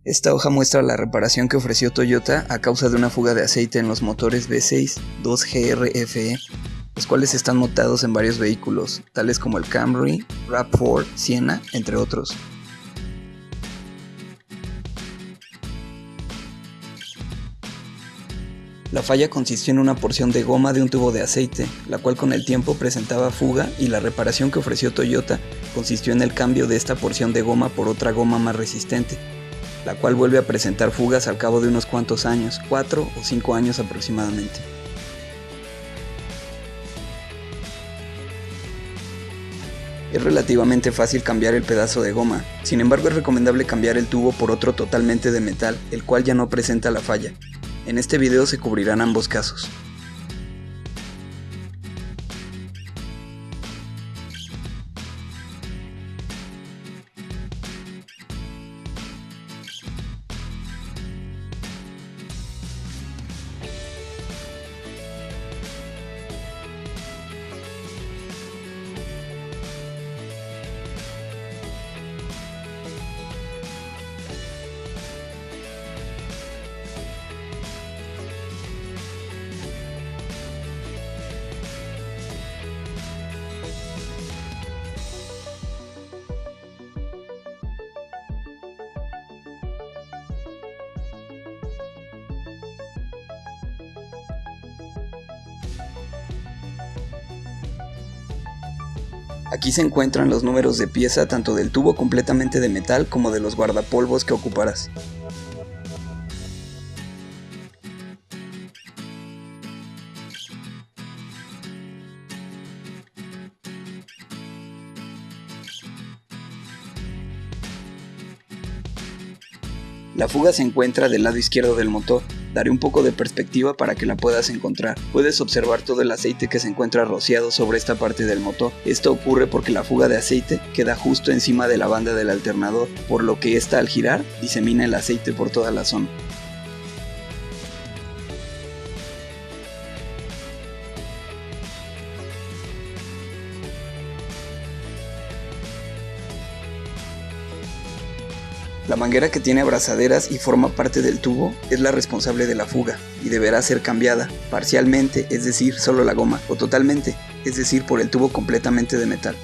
Esta hoja muestra la reparación que ofreció Toyota a causa de una fuga de aceite en los motores V6 2GRFE, los cuales están montados en varios vehículos, tales como el Camry, RAV4, Sienna, entre otros. La falla consistió en una porción de goma de un tubo de aceite, la cual con el tiempo presentaba fuga, y la reparación que ofreció Toyota consistió en el cambio de esta porción de goma por otra goma más resistente, la cual vuelve a presentar fugas al cabo de unos cuantos años, 4 o 5 años aproximadamente. Es relativamente fácil cambiar el pedazo de goma, sin embargo es recomendable cambiar el tubo por otro totalmente de metal, el cual ya no presenta la falla. En este video se cubrirán ambos casos. Aquí se encuentran los números de pieza tanto del tubo completamente de metal como de los guardapolvos que ocuparás. La fuga se encuentra del lado izquierdo del motor. Daré un poco de perspectiva para que la puedas encontrar. Puedes observar todo el aceite que se encuentra rociado sobre esta parte del motor. Esto ocurre porque la fuga de aceite queda justo encima de la banda del alternador, por lo que esta al girar disemina el aceite por toda la zona. La manguera que tiene abrazaderas y forma parte del tubo es la responsable de la fuga y deberá ser cambiada, parcialmente, es decir, solo la goma, o totalmente, es decir, por el tubo completamente de metal.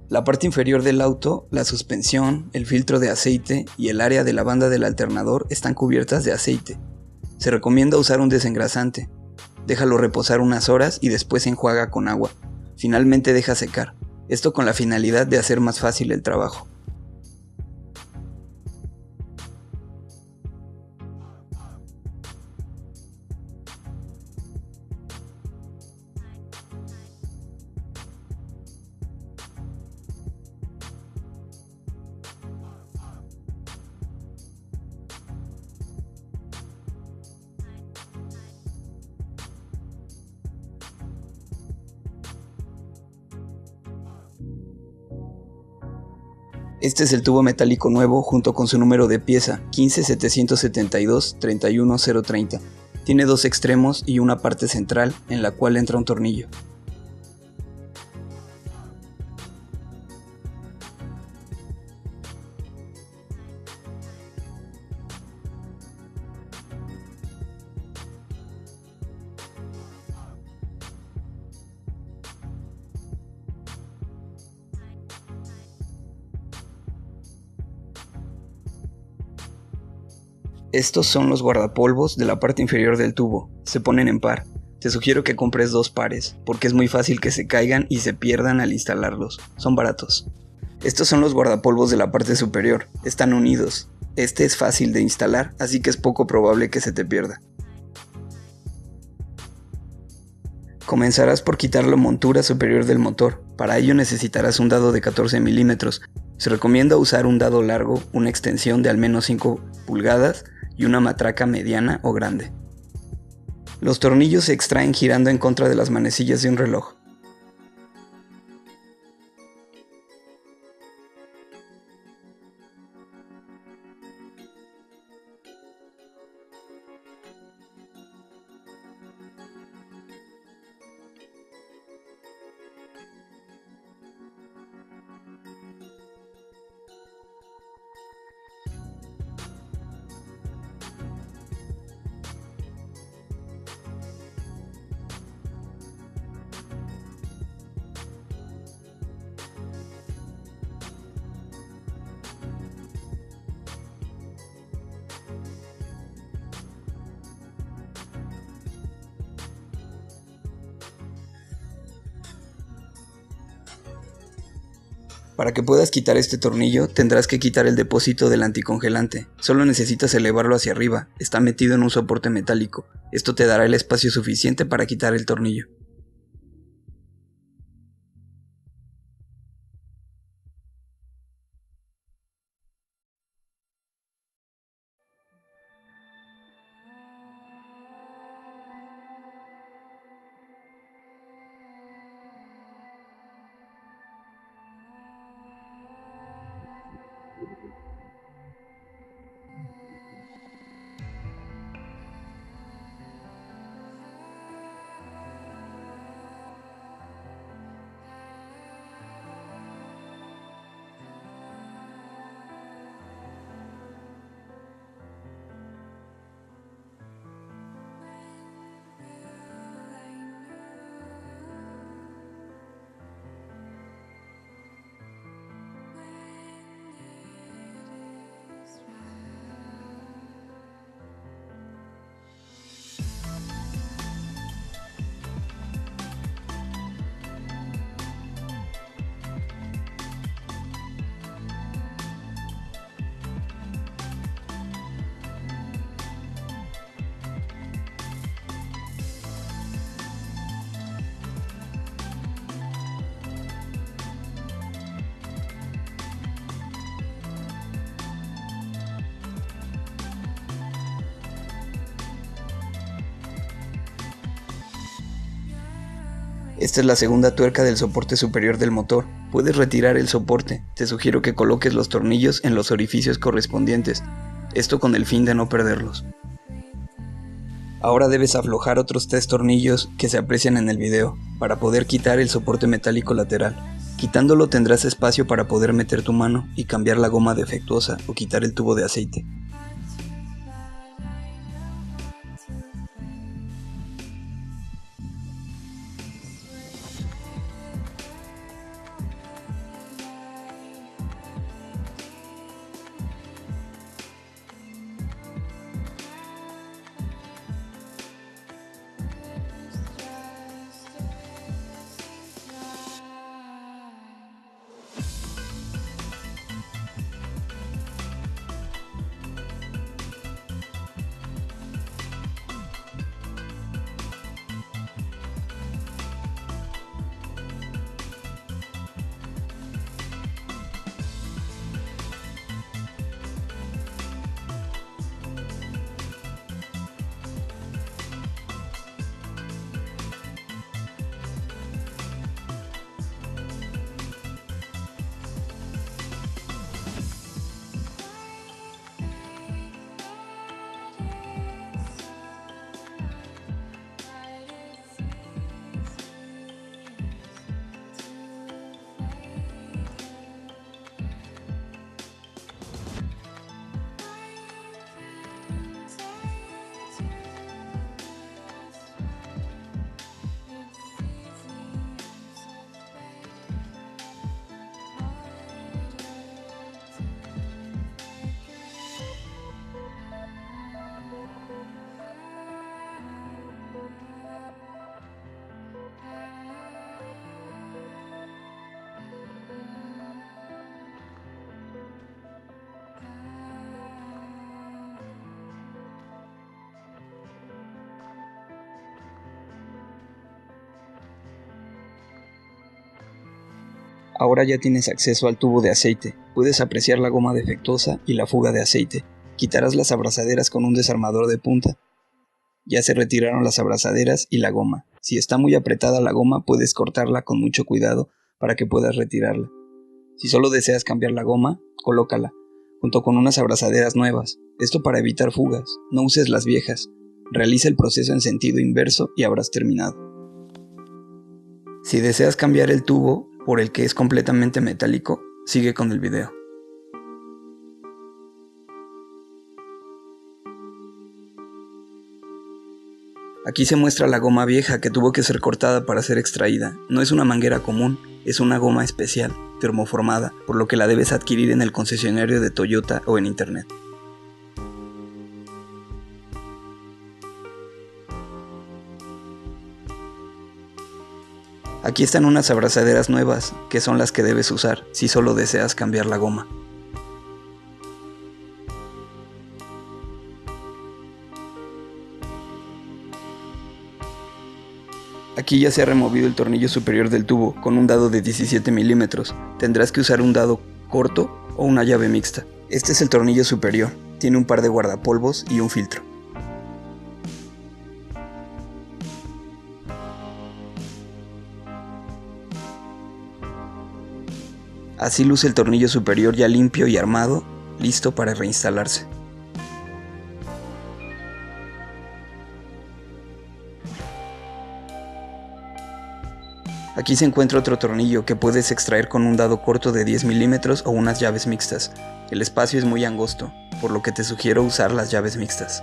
La parte inferior del auto, la suspensión, el filtro de aceite y el área de la banda del alternador están cubiertas de aceite. Se recomienda usar un desengrasante. Déjalo reposar unas horas y después enjuaga con agua. Finalmente deja secar. Esto con la finalidad de hacer más fácil el trabajo. Este es el tubo metálico nuevo junto con su número de pieza 15772-31030. Tiene dos extremos y una parte central en la cual entra un tornillo. Estos son los guardapolvos de la parte inferior del tubo, se ponen en par. Te sugiero que compres 2 pares, porque es muy fácil que se caigan y se pierdan al instalarlos, son baratos. Estos son los guardapolvos de la parte superior, están unidos. Este es fácil de instalar, así que es poco probable que se te pierda. Comenzarás por quitar la montura superior del motor. Para ello necesitarás un dado de 14 milímetros. Se recomienda usar un dado largo, una extensión de al menos 5 pulgadas y una matraca mediana o grande. Los tornillos se extraen girando en contra de las manecillas de un reloj. Para que puedas quitar este tornillo, tendrás que quitar el depósito del anticongelante. Solo necesitas elevarlo hacia arriba, está metido en un soporte metálico. Esto te dará el espacio suficiente para quitar el tornillo. Esta es la segunda tuerca del soporte superior del motor. Puedes retirar el soporte. Te sugiero que coloques los tornillos en los orificios correspondientes, esto con el fin de no perderlos. Ahora debes aflojar otros 3 tornillos que se aprecian en el video, para poder quitar el soporte metálico lateral. Quitándolo tendrás espacio para poder meter tu mano y cambiar la goma defectuosa o quitar el tubo de aceite. Ahora ya tienes acceso al tubo de aceite. Puedes apreciar la goma defectuosa y la fuga de aceite. Quitarás las abrazaderas con un desarmador de punta. Ya se retiraron las abrazaderas y la goma. Si está muy apretada la goma, puedes cortarla con mucho cuidado para que puedas retirarla. Si solo deseas cambiar la goma, colócala, junto con unas abrazaderas nuevas. Esto para evitar fugas. No uses las viejas. Realiza el proceso en sentido inverso y habrás terminado. Si deseas cambiar el tubo por el que es completamente metálico, sigue con el video. Aquí se muestra la goma vieja que tuvo que ser cortada para ser extraída. No es una manguera común, es una goma especial, termoformada, por lo que la debes adquirir en el concesionario de Toyota o en internet. Aquí están unas abrazaderas nuevas, que son las que debes usar si solo deseas cambiar la goma. Aquí ya se ha removido el tornillo superior del tubo con un dado de 17 milímetros. Tendrás que usar un dado corto o una llave mixta. Este es el tornillo superior. Tiene un par de guardapolvos y un filtro. Así luce el tornillo superior ya limpio y armado, listo para reinstalarse. Aquí se encuentra otro tornillo que puedes extraer con un dado corto de 10 milímetros o unas llaves mixtas. El espacio es muy angosto, por lo que te sugiero usar las llaves mixtas.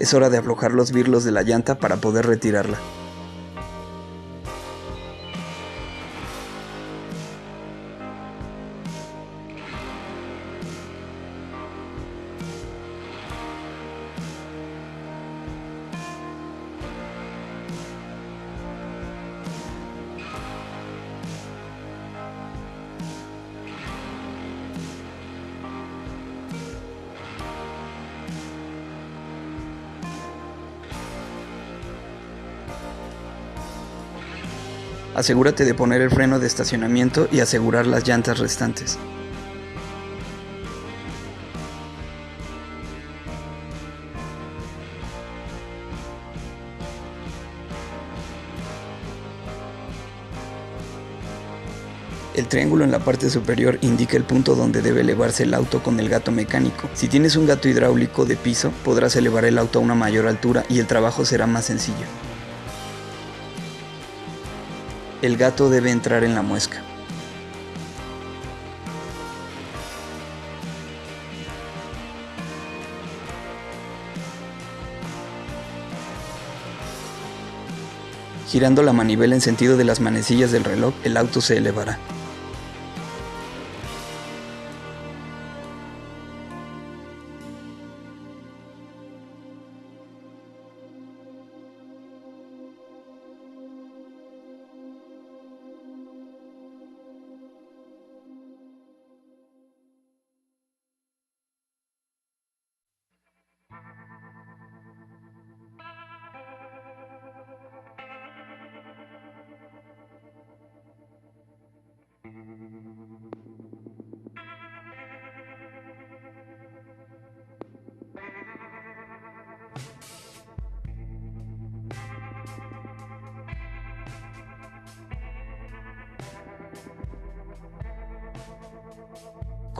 Es hora de aflojar los birlos de la llanta para poder retirarla. Asegúrate de poner el freno de estacionamiento y asegurar las llantas restantes. El triángulo en la parte superior indica el punto donde debe elevarse el auto con el gato mecánico. Si tienes un gato hidráulico de piso, podrás elevar el auto a una mayor altura y el trabajo será más sencillo. El gato debe entrar en la muesca. Girando la manivela en sentido de las manecillas del reloj, el auto se elevará.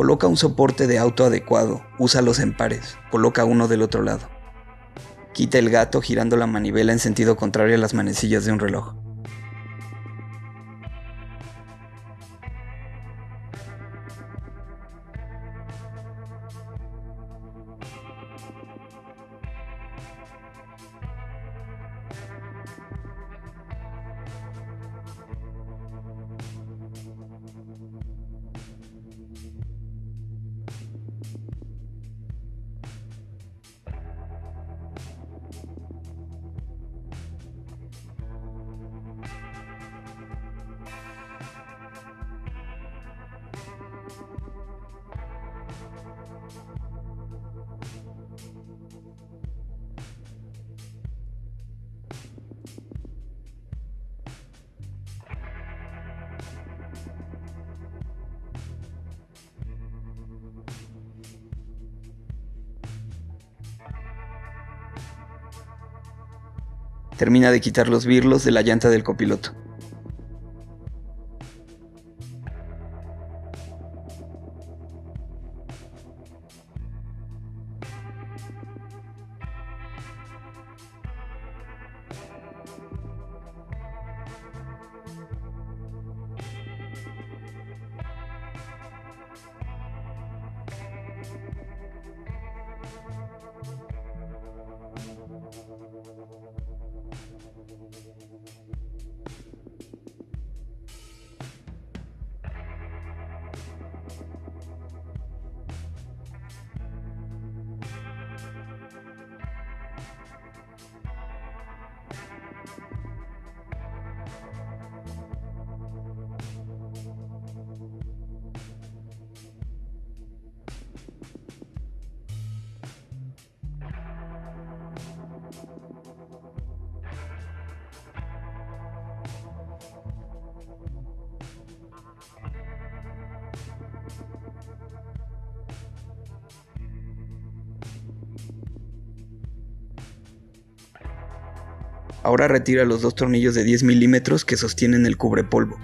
Coloca un soporte de auto adecuado, úsalos en pares, coloca uno del otro lado. Quita el gato girando la manivela en sentido contrario a las manecillas de un reloj. Termina de quitar los birlos de la llanta del copiloto. Ahora retira los 2 tornillos de 10 milímetros que sostienen el cubrepolvo.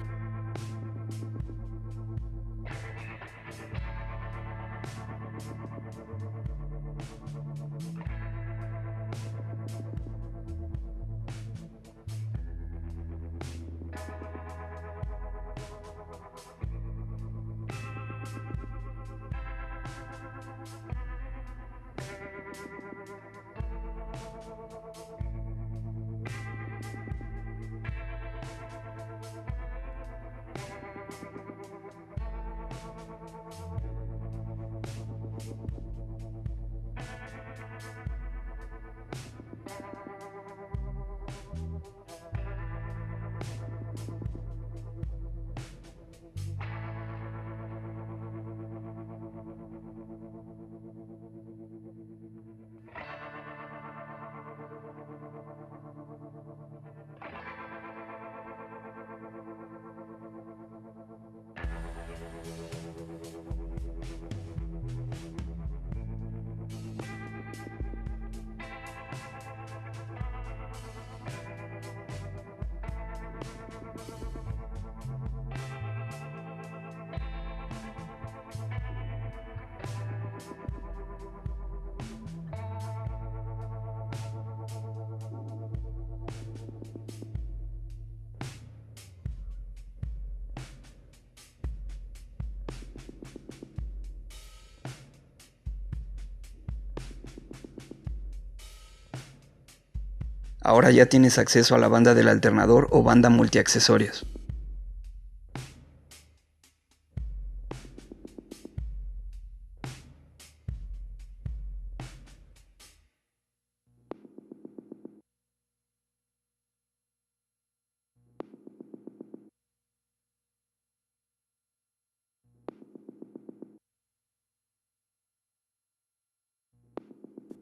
Ahora ya tienes acceso a la banda del alternador o banda multiaccesorios.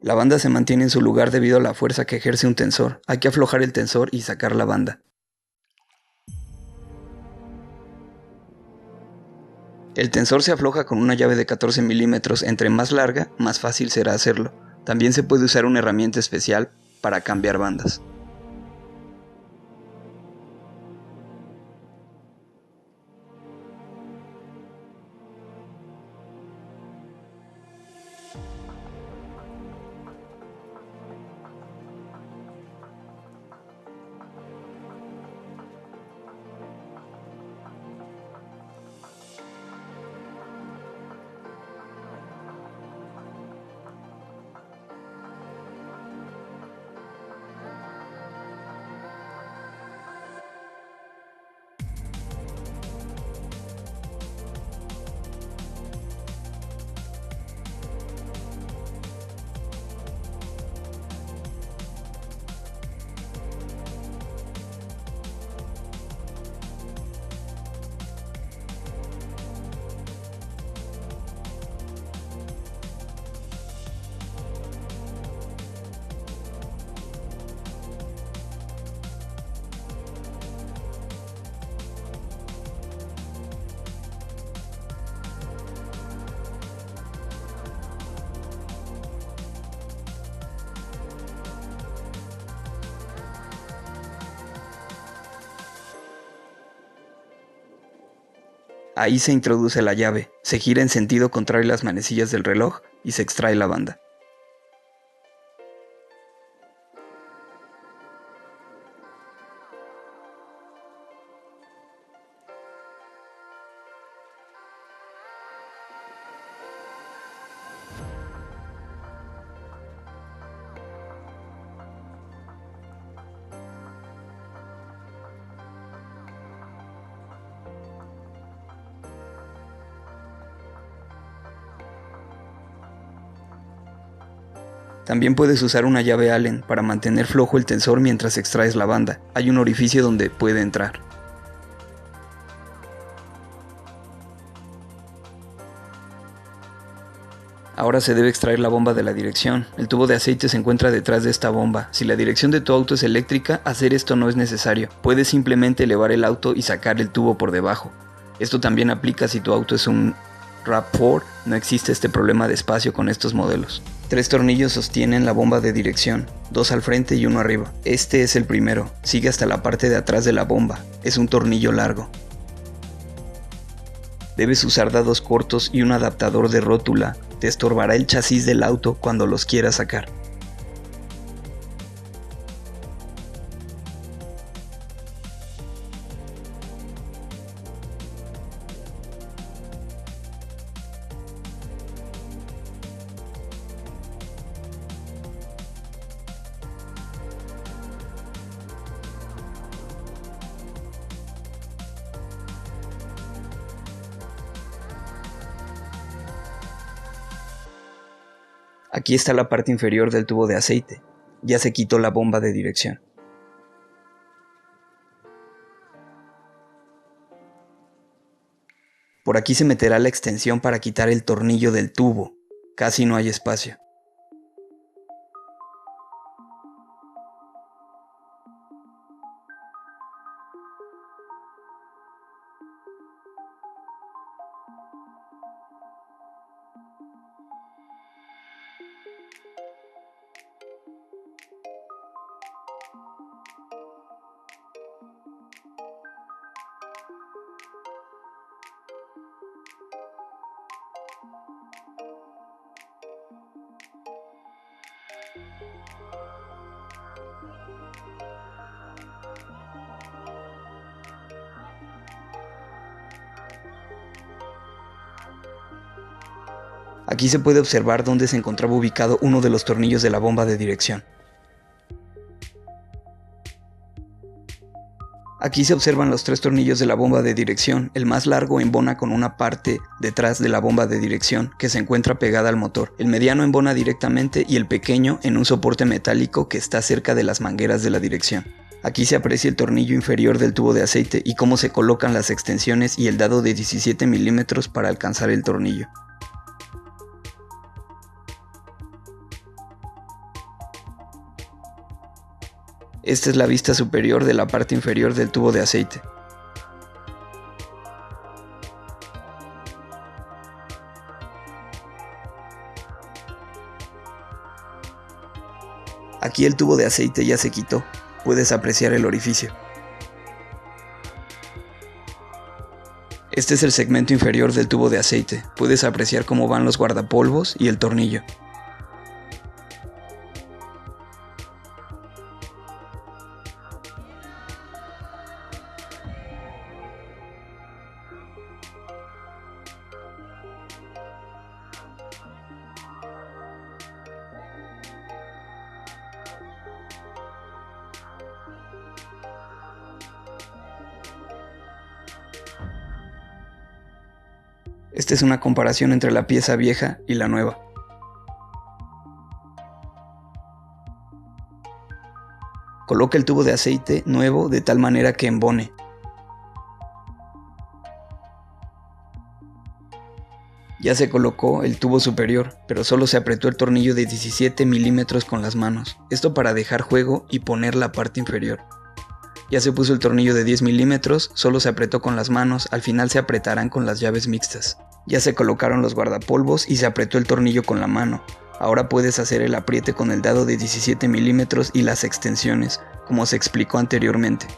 La banda se mantiene en su lugar debido a la fuerza que ejerce un tensor. Hay que aflojar el tensor y sacar la banda. El tensor se afloja con una llave de 14 milímetros. Entre más larga, más fácil será hacerlo. También se puede usar una herramienta especial para cambiar bandas. Ahí se introduce la llave, se gira en sentido contrario las manecillas del reloj y se extrae la banda. También puedes usar una llave Allen para mantener flojo el tensor mientras extraes la banda. Hay un orificio donde puede entrar. Ahora se debe extraer la bomba de la dirección. El tubo de aceite se encuentra detrás de esta bomba. Si la dirección de tu auto es eléctrica, hacer esto no es necesario. Puedes simplemente elevar el auto y sacar el tubo por debajo. Esto también aplica si tu auto es un RAV4. No existe este problema de espacio con estos modelos. 3 tornillos sostienen la bomba de dirección, 2 al frente y 1 arriba. Este es el primero, sigue hasta la parte de atrás de la bomba, es un tornillo largo. Debes usar dados cortos y un adaptador de rótula, te estorbará el chasis del auto cuando los quieras sacar. Aquí está la parte inferior del tubo de aceite. Ya se quitó la bomba de dirección. Por aquí se meterá la extensión para quitar el tornillo del tubo. Casi no hay espacio. Aquí se puede observar dónde se encontraba ubicado uno de los tornillos de la bomba de dirección. Aquí se observan los 3 tornillos de la bomba de dirección. El más largo embona con una parte detrás de la bomba de dirección que se encuentra pegada al motor. El mediano embona directamente y el pequeño en un soporte metálico que está cerca de las mangueras de la dirección. Aquí se aprecia el tornillo inferior del tubo de aceite y cómo se colocan las extensiones y el dado de 17 milímetros para alcanzar el tornillo. Esta es la vista superior de la parte inferior del tubo de aceite. Aquí el tubo de aceite ya se quitó, puedes apreciar el orificio. Este es el segmento inferior del tubo de aceite, puedes apreciar cómo van los guardapolvos y el tornillo. Esta es una comparación entre la pieza vieja y la nueva. Coloca el tubo de aceite nuevo de tal manera que embone. Ya se colocó el tubo superior, pero solo se apretó el tornillo de 17 milímetros con las manos. Esto para dejar juego y poner la parte inferior. Ya se puso el tornillo de 10 milímetros, solo se apretó con las manos, al final se apretarán con las llaves mixtas. Ya se colocaron los guardapolvos y se apretó el tornillo con la mano. Ahora puedes hacer el apriete con el dado de 17 milímetros y las extensiones, como se explicó anteriormente.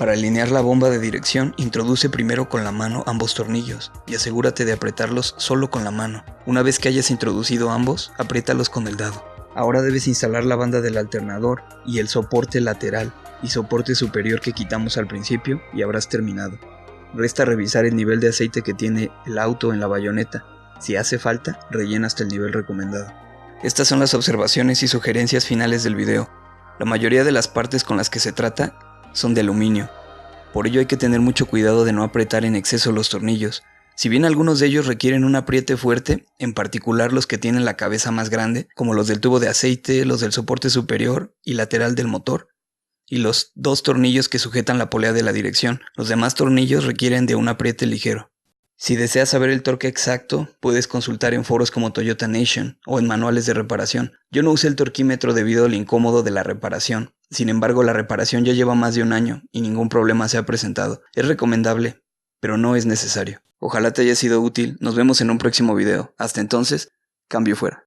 Para alinear la bomba de dirección, introduce primero con la mano ambos tornillos y asegúrate de apretarlos solo con la mano. Una vez que hayas introducido ambos, apriétalos con el dado. Ahora debes instalar la banda del alternador y el soporte lateral y soporte superior que quitamos al principio y habrás terminado. Resta revisar el nivel de aceite que tiene el auto en la bayoneta. Si hace falta, rellena hasta el nivel recomendado. Estas son las observaciones y sugerencias finales del video. La mayoría de las partes con las que se trata son de aluminio. Por ello hay que tener mucho cuidado de no apretar en exceso los tornillos. Si bien algunos de ellos requieren un apriete fuerte, en particular los que tienen la cabeza más grande, como los del tubo de aceite, los del soporte superior y lateral del motor, y los 2 tornillos que sujetan la polea de la dirección, los demás tornillos requieren de un apriete ligero. Si deseas saber el torque exacto, puedes consultar en foros como Toyota Nation o en manuales de reparación. Yo no usé el torquímetro debido al incómodo de la reparación. Sin embargo, la reparación ya lleva más de un año y ningún problema se ha presentado. Es recomendable, pero no es necesario. Ojalá te haya sido útil. Nos vemos en un próximo video. Hasta entonces, cambio fuera.